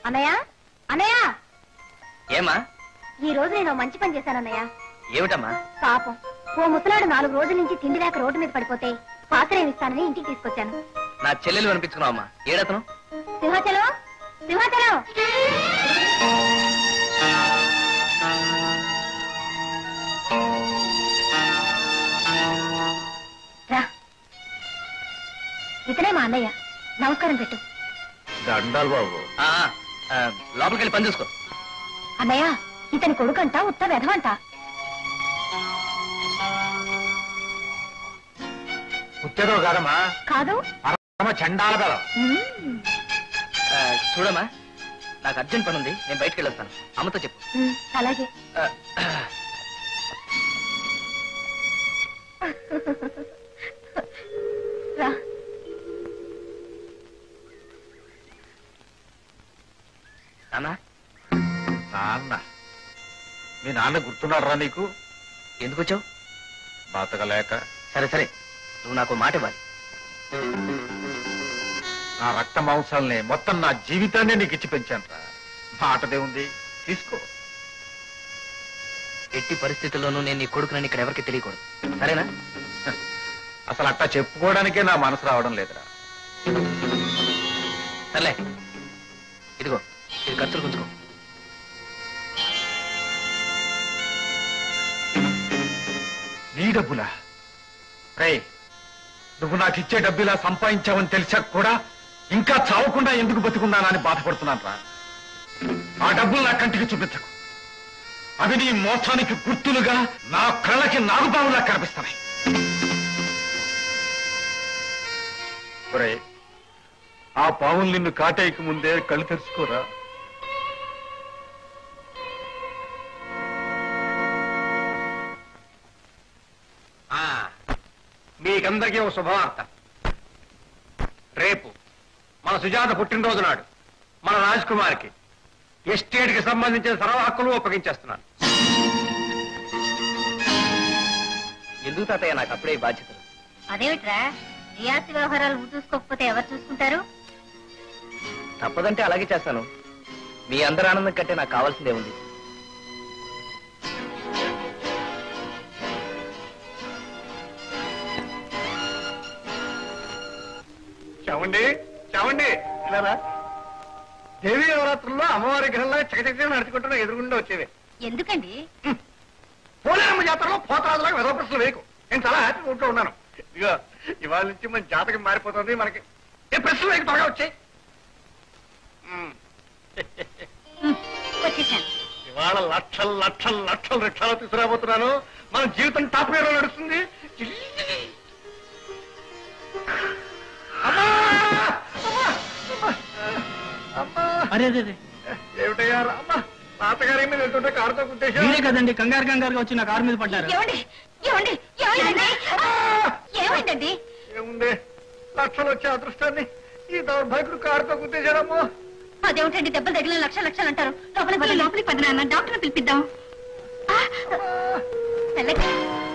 అన్నయ్య అన్నయ్య ఏమా ఈ రోజు నేను మంచి పని చేశాను అన్నయ్య. ఏమిటమ్మా? పాపం ఓ ముసలాడు 4 రోజుల నుంచి తిండి లేక రోడ్డు మీద పడిపోతే పాత్రేమి ఇస్తానని ఇంటికి తీసుకొచ్చాను. నా చెల్లెలు అనిపించుకున్నావు అమ్మా. ఏడతను? సింహాచలం సింహాచలం రా. ఇతనే మా అన్నయ్య. నమస్కారం పెట్టు. దండాలు బాబు. లోపలికి వెళ్ళి పని చూసుకో. అన్నయ్య ఇతని కొడుకంట ఉత్త వెధవంట. పుట్టేదో కాదమ్మా. కాదు చండాల బలం. చూడమ్మా, నాకు అర్జెంట్ పని ఉంది, నేను బయటకు వెళ్ళొస్తాను. అమ్మతో చెప్పు. అలాగే. రా. నాన్న. నాన్న? మీ నాన్న గుర్తున్నారా నీకు? ఎందుకు వచ్చావు? బాతకలేక. సరే సరే, నువ్వు నాకు మాట ఇవ్వాలి. నా రక్త మాంసాలనే, మొత్తం నా జీవితాన్ని నీకు ఇచ్చి పెంచాను. మాటదే ఉంది, తీసుకో. ఎట్టి పరిస్థితుల్లోనూ నేను నీ కొడుకునని ఇక్కడ ఎవరికి తెలియకూడదు, సరేనా? అసలు అట్టా చెప్పుకోవడానికే నా మనసు రావడం లేదురా. సర్లే, ఇదిగో ఇది ఖర్చులు గుంచుకో. నీ డబ్బులా? రే, నువ్వు నాకు ఇచ్చే డబ్బు ఇలా సంపాదించావని తెలిసాక కూడా ఇంకా చావకుండా ఎందుకు బతుకున్నానా అని బాధపడుతున్నాను రా. ఆ డబ్బులు నా కంటికి చూపించకు. అవి నీ మోసానికి గుర్తులుగా నా కళ్ళకి నాగుపాములా కనిపిస్తున్నాయి. ఆ పాములు నిన్ను కాటేయక ముందే కళ్ళు తెరుచుకోరా. మీకందరికీ ఒక శుభవార్త. రేపు మన సుజాత పుట్టినరోజు నాడు మన రాజ్ కుమార్కి ఎస్టేట్ కి సంబంధించిన సర్వ హక్కులు ఒప్పగించేస్తున్నాను. ఎందుకు తాతయ్య నాకు అప్పుడే బాధ్యతలు? అదేమిట్రా, ఈ ఆస్తి వ్యవహారాలు చూసుకోకపోతే ఎవరు చూసుకుంటారు? తప్పదంటే అలాగే చేస్తాను. మీ అందరి ఆనందం కంటే నాకు కావాల్సిందే ఉంది. చావండి చావండి, ఇలా దేవీ నవరాత్రుల్లో అమ్మవారి గ్రహంలో చకచక నడుచుకుంటున్నా ఎదురుగుండా వచ్చేది. ఎందుకండి? పోలేరమ్మ జాతరలో పోతరాజులకు వెదవ ప్రశ్నలు వేయకు. నేను చాలా హ్యాపీగా ఉంటూ ఉన్నాను. ఇక ఇవాళ నుంచి మన జాతకం మారిపోతుంది. మనకి ఏ ప్రశ్నలు వేయకు, త్వరగా వచ్చాయి. ఇవాళ లక్షలు లక్షలు లక్షలు రిక్షాలు తీసుకురాబోతున్నాను. మన జీవితం టాప్ గేర్లో నడుస్తుంది. ఏమిటయ్యా అమ్మా, తాతగారి మీద వెళ్తుంటే కారుతో కుట్టేశారు. మీరే కదండి కంగారు కంగారుగా వచ్చి నా కారు మీద పడ్డారు. ఏమైందండి? ఏముంది, లక్షలు వచ్చే అదృష్టాన్ని ఈ దౌర్భాగ్యుడు కారుతో కుట్టేశాడమ్మో. అదేమిటండి, దెబ్బలు తగిలిన లక్షలు లక్షలు అంటారు. లోపలికి పద, లోపలికి పద నాన్న, డాక్టర్ పిలిపిద్దాం.